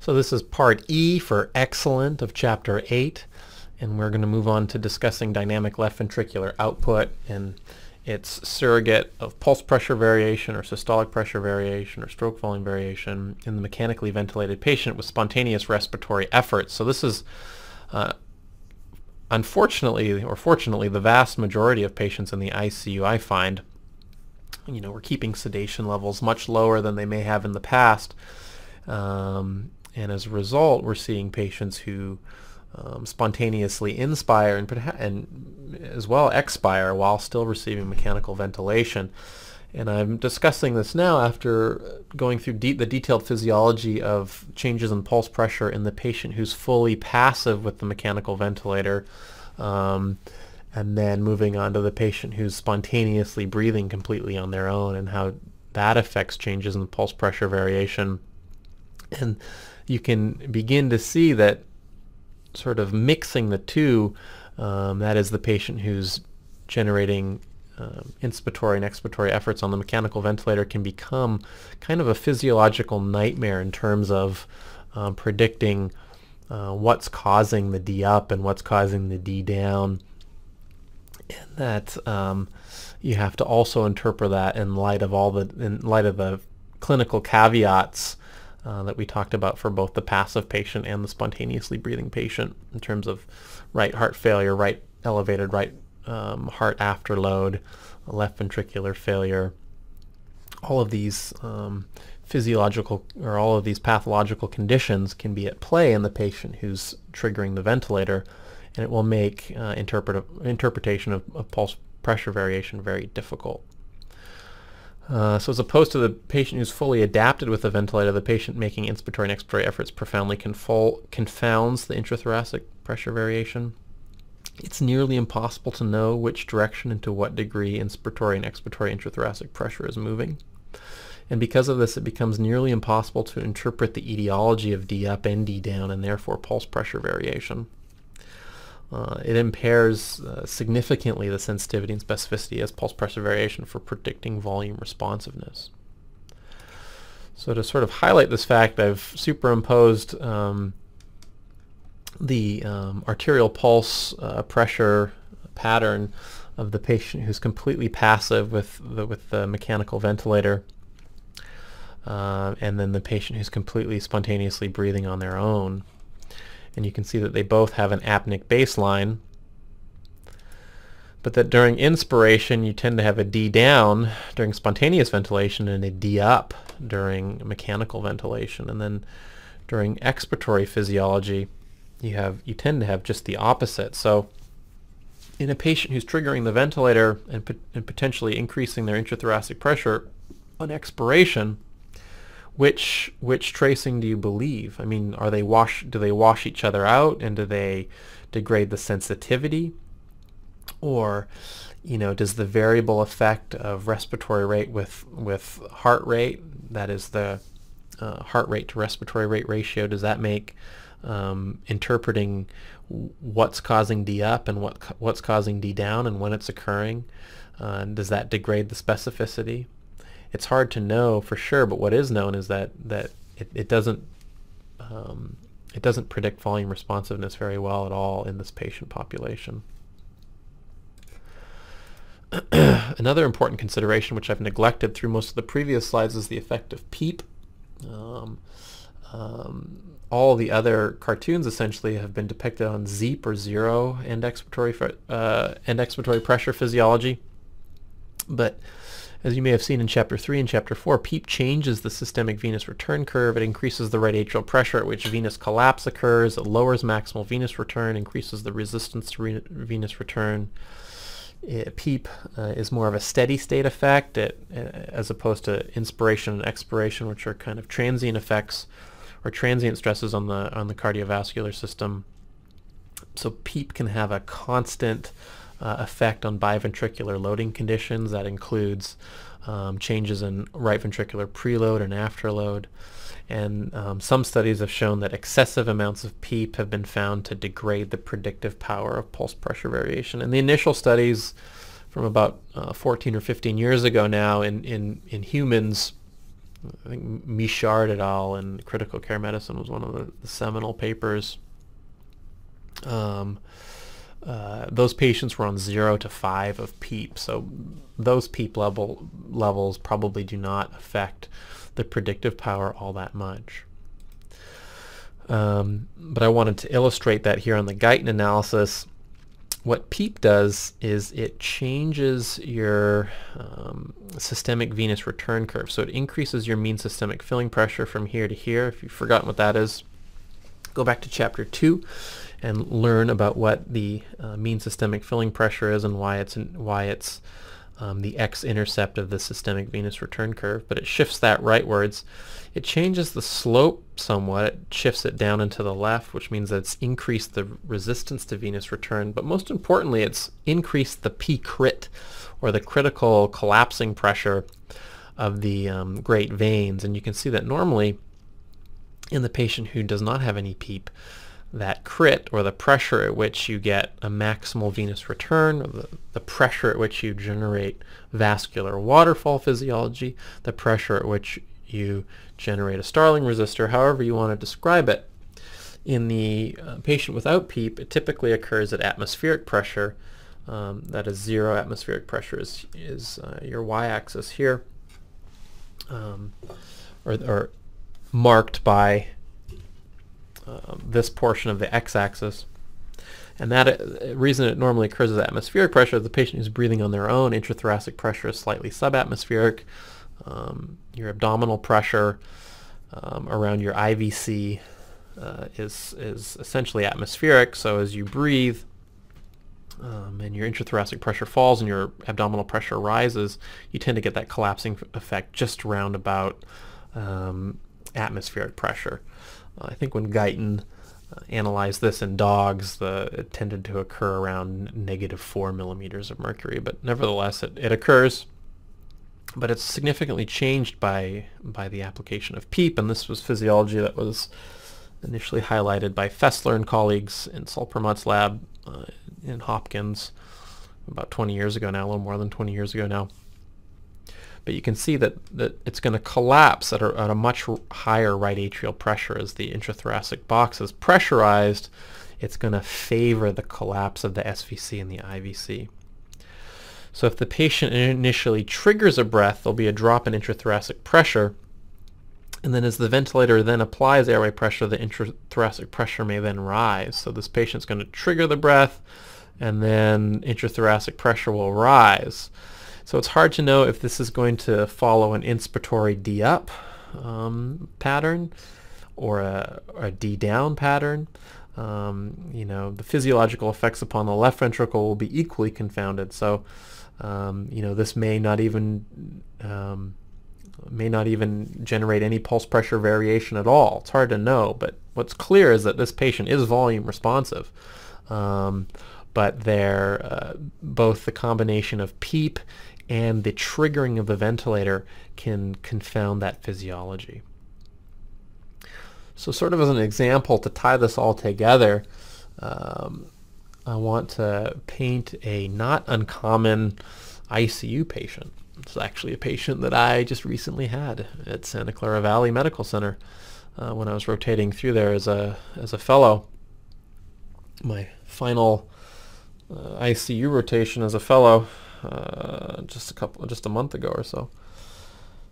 So this is part E for excellent of chapter 8, and we're going to move on to discussing dynamic left ventricular output and its surrogate of pulse pressure variation or systolic pressure variation or stroke volume variation in the mechanically ventilated patient with spontaneous respiratory efforts. So this is unfortunately or fortunately the vast majority of patients in the ICU. I find, we're keeping sedation levels much lower than they may have in the past. And as a result, we're seeing patients who spontaneously inspire and as well expire while still receiving mechanical ventilation. And I'm discussing this now after going through the detailed physiology of changes in pulse pressure in the patient who's fully passive with the mechanical ventilator, and then moving on to the patient who's spontaneously breathing completely on their own and how that affects changes in pulse pressure variation. And you can begin to see that sort of mixing the two, that is the patient who's generating inspiratory and expiratory efforts on the mechanical ventilator, can become kind of a physiological nightmare in terms of predicting what's causing the D up and what's causing the D down. And that you have to also interpret that in light of the clinical caveats that we talked about for both the passive patient and the spontaneously breathing patient in terms of right heart failure, elevated right heart afterload, left ventricular failure. All of these physiological or all of these pathological conditions can be at play in the patient who's triggering the ventilator, and it will make interpretation of pulse pressure variation very difficult. So as opposed to the patient who's fully adapted with the ventilator, the patient making inspiratory and expiratory efforts profoundly confounds the intrathoracic pressure variation. It's nearly impossible to know which direction and to what degree inspiratory and expiratory intrathoracic pressure is moving. And because of this, it becomes nearly impossible to interpret the etiology of D up and D down and therefore pulse pressure variation. It impairs significantly the sensitivity and specificity as pulse pressure variation for predicting volume responsiveness. So to sort of highlight this fact, I've superimposed the arterial pulse pressure pattern of the patient who's completely passive with the mechanical ventilator, and then the patient who's completely spontaneously breathing on their own. And you can see that they both have an apneic baseline, but that during inspiration you tend to have a D down during spontaneous ventilation and a D up during mechanical ventilation. And then during expiratory physiology you tend to have just the opposite. So in a patient who's triggering the ventilator and potentially increasing their intrathoracic pressure on expiration, which tracing do you believe? I mean, do they wash each other out, and do they degrade the sensitivity? Or, does the variable effect of respiratory rate with heart rate, that is the heart rate to respiratory rate ratio, does that make interpreting what's causing D up and what's causing D down and when it's occurring, does that degrade the specificity? It's hard to know for sure, but what is known is that it doesn't predict volume responsiveness very well at all in this patient population. Another important consideration, which I've neglected through most of the previous slides, is the effect of PEEP. All the other cartoons essentially have been depicted on ZEEP or zero end expiratory pressure physiology, but as you may have seen in Chapter 3 and Chapter 4, PEEP changes the systemic venous return curve. It increases the right atrial pressure at which venous collapse occurs. It lowers maximal venous return, increases the resistance to venous return. PEEP is more of a steady state effect as opposed to inspiration and expiration, which are kind of transient effects or transient stresses on the cardiovascular system. So PEEP can have a constant effect on biventricular loading conditions. That includes changes in right ventricular preload and afterload. And some studies have shown that excessive amounts of PEEP have been found to degrade the predictive power of pulse pressure variation. And the initial studies from about 14 or 15 years ago now in humans I think Michard et al. In Critical Care Medicine was one of the seminal papers. Those patients were on 0 to 5 of PEEP, so those PEEP levels probably do not affect the predictive power all that much. But I wanted to illustrate that here on the Guyton analysis. What PEEP does is it changes your systemic venous return curve. So it increases your mean systemic filling pressure from here to here. If you've forgotten what that is, go back to Chapter 2 and learn about what the mean systemic filling pressure is and why it's the x-intercept of the systemic venous return curve. But it shifts that rightwards. It changes the slope somewhat. It shifts it down into the left, which means that it's increased the resistance to venous return. But most importantly, it's increased the P-crit, or the critical collapsing pressure of the great veins. And you can see that normally in the patient who does not have any PEEP, that crit, or the pressure at which you get a maximal venous return, or the pressure at which you generate vascular waterfall physiology, the pressure at which you generate a Starling resistor, however you want to describe it. In the patient without PEEP, it typically occurs at atmospheric pressure. That is 0 atmospheric pressure is your y-axis here, or marked by this portion of the x-axis. And that reason it normally occurs as atmospheric pressure, the patient who's breathing on their own, intrathoracic pressure is slightly subatmospheric. Your abdominal pressure around your IVC is essentially atmospheric. So as you breathe and your intrathoracic pressure falls and your abdominal pressure rises, you tend to get that collapsing effect just around about atmospheric pressure. I think when Guyton analyzed this in dogs, it tended to occur around -4 millimeters of mercury, but nevertheless it occurs. But it's significantly changed by the application of PEEP, and this was physiology that was initially highlighted by Fessler and colleagues in Saul Permott's lab in Hopkins about 20 years ago now, a little more than 20 years ago now. But you can see that it's going to collapse at a much higher right atrial pressure. As the intrathoracic box is pressurized, it's going to favor the collapse of the SVC and the IVC. So if the patient initially triggers a breath, there'll be a drop in intrathoracic pressure, and then as the ventilator then applies airway pressure, the intrathoracic pressure may then rise. So this patient's going to trigger the breath, and then intrathoracic pressure will rise. So it's hard to know if this is going to follow an inspiratory D up pattern or a D down pattern. The physiological effects upon the left ventricle will be equally confounded. So this may not even generate any pulse pressure variation at all. It's hard to know, but what's clear is that this patient is volume responsive. But both the combination of PEEP and the triggering of the ventilator can confound that physiology. So sort of as an example to tie this all together, I want to paint a not uncommon ICU patient. It's actually a patient that I just recently had at Santa Clara Valley Medical Center when I was rotating through there as a fellow. My final ICU rotation as a fellow just a month ago or so.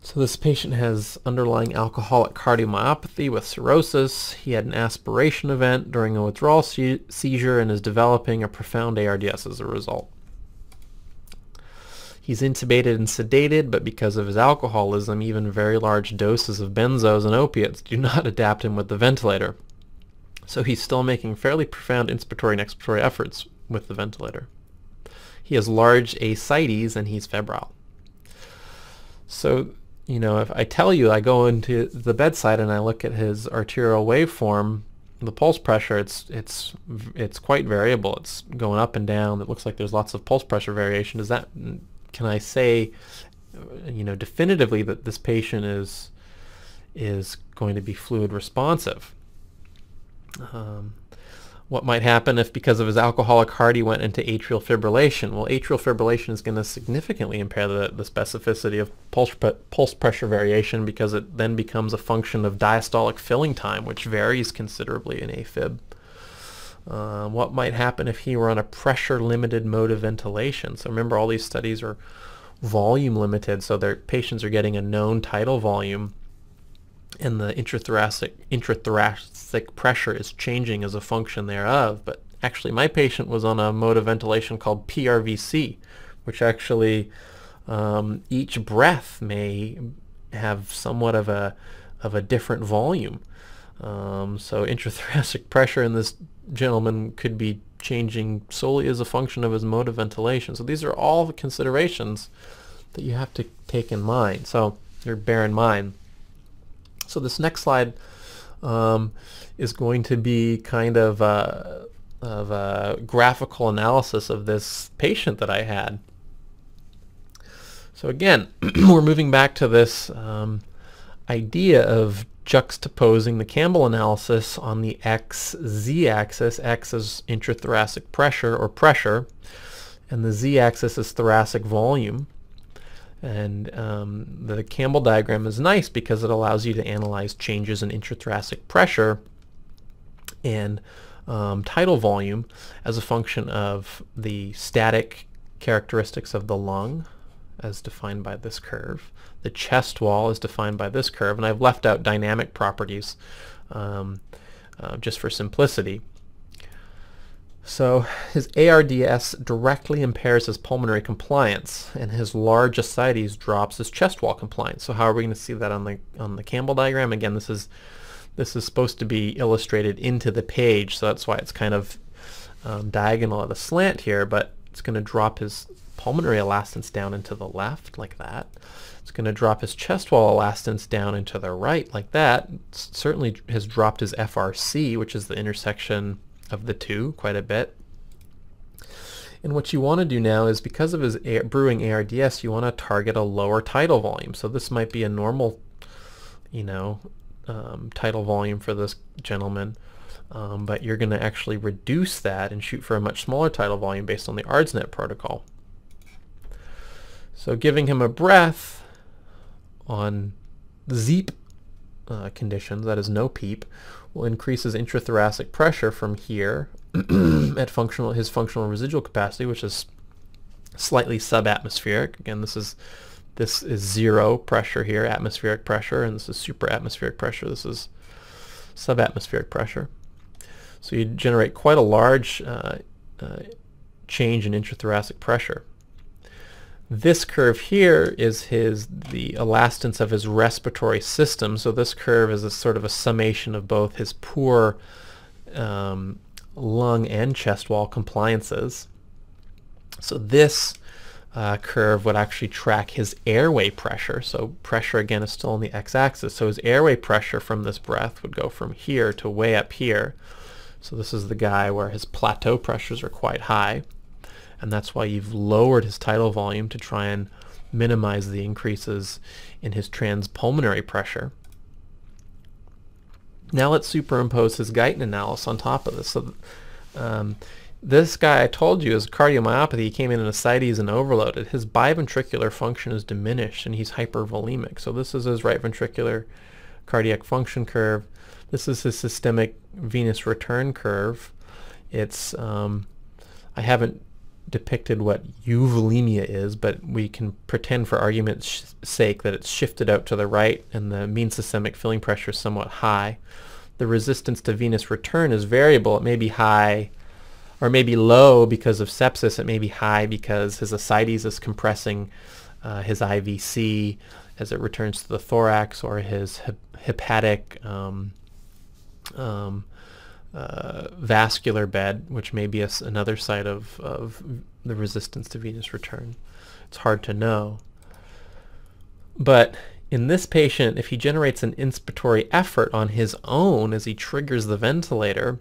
So this patient has underlying alcoholic cardiomyopathy with cirrhosis. He had an aspiration event during a withdrawal seizure and is developing a profound ARDS as a result. He's intubated and sedated, but because of his alcoholism, even very large doses of benzos and opiates do not adapt him with the ventilator. So he's still making fairly profound inspiratory and expiratory efforts with the ventilator. He has large ascites and he's febrile. So, if I tell you I go into the bedside and I look at his arterial waveform, the pulse pressure, it's quite variable. It's going up and down. It looks like there's lots of pulse pressure variation. Can I say, definitively that this patient is going to be fluid responsive? What might happen if, because of his alcoholic heart, he went into atrial fibrillation? Well, atrial fibrillation is going to significantly impair the specificity of pulse pressure variation, because it then becomes a function of diastolic filling time, which varies considerably in AFib. What might happen if he were on a pressure-limited mode of ventilation? So remember, all these studies are volume limited, so their patients are getting a known tidal volume, and the intrathoracic pressure is changing as a function thereof. But actually, my patient was on a mode of ventilation called PRVC, which actually each breath may have somewhat of a different volume. So intrathoracic pressure in this gentleman could be changing solely as a function of his mode of ventilation. So these are all the considerations that you have to take in mind, or bear in mind. So this next slide is going to be kind of a graphical analysis of this patient that I had. So again, we're moving back to this idea of juxtaposing the Campbell analysis on the XZ axis. X is intrathoracic pressure or pressure, and the Z axis is thoracic volume. And the Campbell diagram is nice because it allows you to analyze changes in intrathoracic pressure and tidal volume as a function of the static characteristics of the lung, as defined by this curve. The chest wall is defined by this curve, and I've left out dynamic properties just for simplicity. So his ARDS directly impairs his pulmonary compliance, and his large ascites drops his chest wall compliance. So how are we going to see that on the Campbell diagram? Again, this is supposed to be illustrated into the page, so that's why it's kind of diagonal at a slant here, but it's going to drop his pulmonary elastance down into the left like that. It's going to drop his chest wall elastance down into the right like that. It certainly has dropped his FRC, which is the intersection of the two, quite a bit. And what you want to do now is, because of his brewing ARDS, you want to target a lower tidal volume. So this might be a normal, tidal volume for this gentleman, but you're going to actually reduce that and shoot for a much smaller tidal volume based on the ARDSNet protocol. So giving him a breath on ZEEP conditions, that is no PEEP, will increase his intrathoracic pressure from here at his functional residual capacity, which is slightly subatmospheric. Again, this is zero pressure here, atmospheric pressure, and this is supraatmospheric pressure. This is subatmospheric pressure. So you generate quite a large change in intrathoracic pressure. This curve here is the elastance of his respiratory system. So this curve is a sort of a summation of both his poor lung and chest wall compliances. So this curve would actually track his airway pressure. So pressure, again, is still on the x-axis. So his airway pressure from this breath would go from here to way up here. So this is the guy where his plateau pressures are quite high. And that's why you've lowered his tidal volume to try and minimize the increases in his transpulmonary pressure. Now let's superimpose his Guyton analysis on top of this. So this guy, I told you, is cardiomyopathy. He came in ascites and overloaded. His biventricular function is diminished, and he's hypervolemic. So this is his right ventricular cardiac function curve. This is his systemic venous return curve. It's I haven't depicted what euvolemia is, but we can pretend for argument's sake that it's shifted out to the right and the mean systemic filling pressure is somewhat high. The resistance to venous return is variable. It may be high or may be low because of sepsis. It may be high because his ascites is compressing his IVC as it returns to the thorax, or his hepatic vascular bed, which may be another site of the resistance to venous return. It's hard to know. But in this patient, if he generates an inspiratory effort on his own as he triggers the ventilator,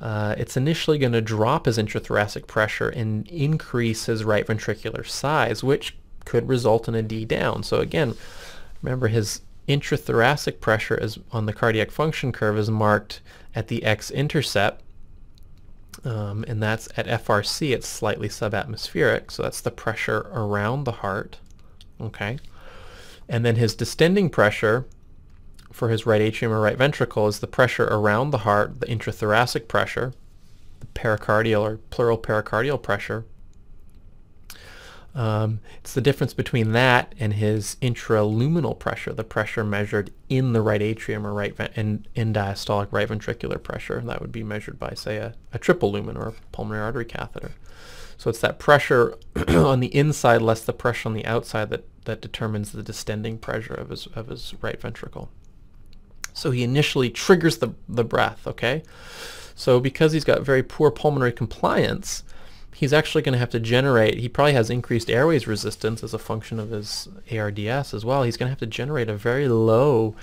it's initially going to drop his intrathoracic pressure and increase his right ventricular size, which could result in a D down. So again, remember, his intrathoracic pressure is on the cardiac function curve is marked at the x-intercept, and that's at FRC, it's slightly subatmospheric, so that's the pressure around the heart. Okay, and then his distending pressure for his right atrium or right ventricle is the pressure around the heart, the intrathoracic pressure, the pericardial or pleural pericardial pressure. It's the difference between that and his intraluminal pressure, the pressure measured in the right atrium or in diastolic right ventricular pressure. That would be measured by, say, a triple lumen or a pulmonary artery catheter. So it's that pressure on the inside less the pressure on the outside that determines the distending pressure of his right ventricle. So he initially triggers the breath, okay? So because he's got very poor pulmonary compliance, he's actually going to have to generate, he probably has increased airways resistance as a function of his ARDS as well. He's going to have to generate a very low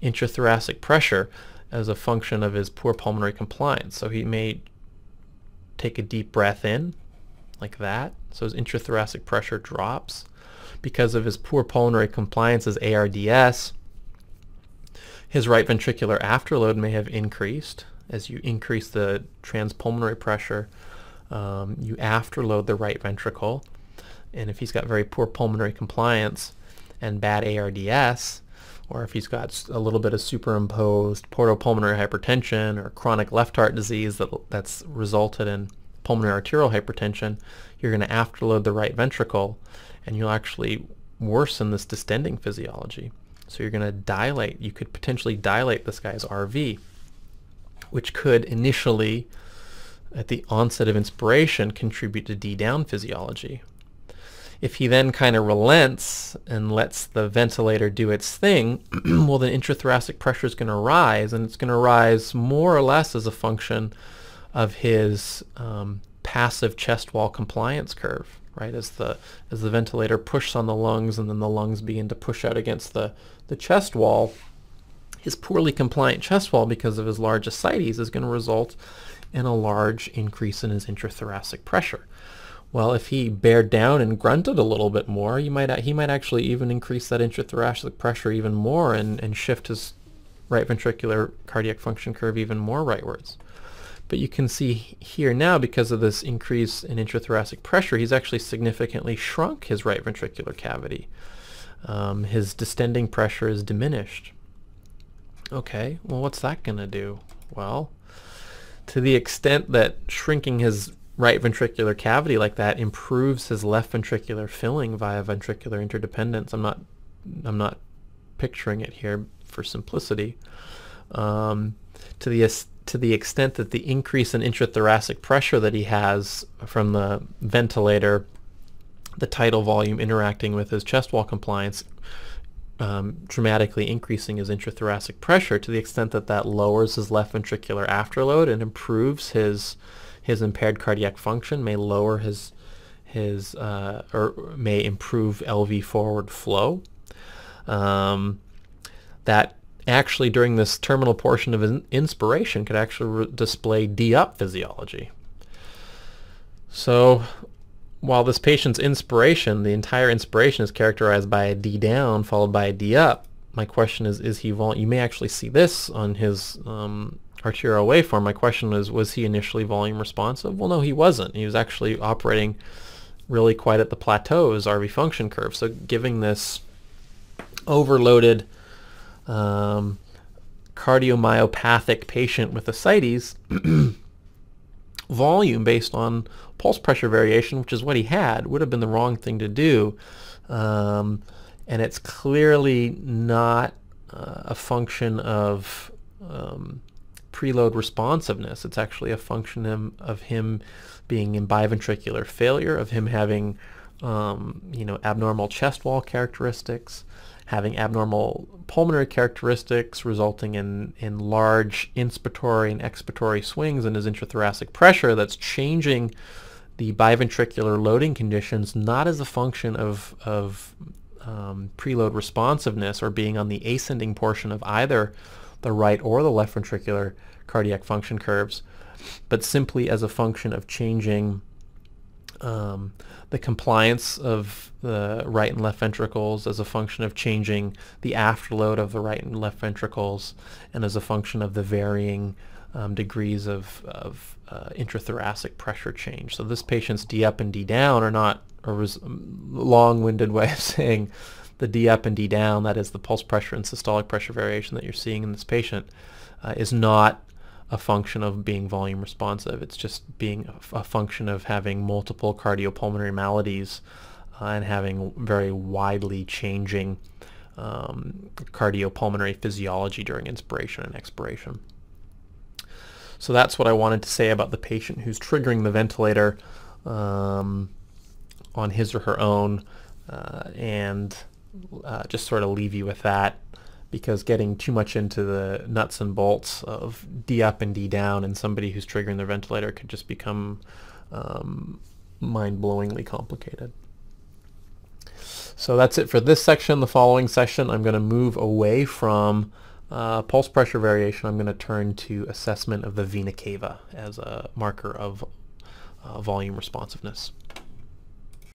intrathoracic pressure as a function of his poor pulmonary compliance. So he may take a deep breath in, like that. So his intrathoracic pressure drops. Because of his poor pulmonary compliance as ARDS, his right ventricular afterload may have increased. As you increase the transpulmonary pressure, you afterload the right ventricle, and if he's got very poor pulmonary compliance and bad ARDS, or if he's got a little bit of superimposed portopulmonary hypertension or chronic left heart disease that's resulted in pulmonary arterial hypertension, you're going to afterload the right ventricle, and you'll actually worsen this distending physiology. So you're going to dilate, you could potentially dilate this guy's RV, which could initially, at the onset of inspiration, contribute to D-down physiology. If he then kind of relents and lets the ventilator do its thing, well, the intrathoracic pressure is going to rise, and it's going to rise more or less as a function of his passive chest wall compliance curve, right? As the ventilator pushes on the lungs and then the lungs begin to push out against the chest wall, his poorly compliant chest wall, because of his large ascites, is going to result in a large increase in his intrathoracic pressure. Well, if he bared down and grunted a little bit more, he might actually even increase that intrathoracic pressure even more and shift his right ventricular cardiac function curve even more rightwards. But you can see here now, because of this increase in intrathoracic pressure, he's actually significantly shrunk his right ventricular cavity. His distending pressure is diminished. Okay, well, what's that going to do? Well, to the extent that shrinking his right ventricular cavity like that improves his left ventricular filling via ventricular interdependence, I'm not picturing it here for simplicity, to the extent that the increase in intrathoracic pressure that he has from the ventilator, the tidal volume interacting with his chest wall compliance, dramatically increasing his intrathoracic pressure, to the extent that that lowers his left ventricular afterload and improves his impaired cardiac function, may lower or may improve LV forward flow. That actually, during this terminal portion of inspiration, could actually display D-up physiology. So while this patient's inspiration, the entire inspiration, is characterized by a D-down followed by a D-up, my question is he you may actually see this on his arterial waveform. My question was he initially volume responsive? Well, no, he wasn't. He was actually operating really quite at the plateau of his RV function curve. So giving this overloaded cardiomyopathic patient with ascites volume based on pulse pressure variation, which is what he had, would have been the wrong thing to do. And it's clearly not a function of preload responsiveness. It's actually a function of him being in biventricular failure, of him having abnormal chest wall characteristics, having abnormal pulmonary characteristics resulting in large inspiratory and expiratory swings in his intrathoracic pressure that's changing the biventricular loading conditions, not as a function of preload responsiveness or being on the ascending portion of either the right or the left ventricular cardiac function curves, but simply as a function of changing The compliance of the right and left ventricles as a function of changing the afterload of the right and left ventricles, and as a function of the varying degrees of intrathoracic pressure change. So this patient's D up and D down are not a long-winded way of saying the D up and D down, that is the pulse pressure and systolic pressure variation that you're seeing in this patient, is not a function of being volume responsive. It's just being a function of having multiple cardiopulmonary maladies and having very widely changing cardiopulmonary physiology during inspiration and expiration. So that's what I wanted to say about the patient who's triggering the ventilator on his or her own, and just sort of leave you with that, because getting too much into the nuts and bolts of D up and D down in somebody who's triggering their ventilator could just become mind-blowingly complicated. So that's it for this section. The following session, I'm going to move away from pulse pressure variation. I'm going to turn to assessment of the vena cava as a marker of volume responsiveness.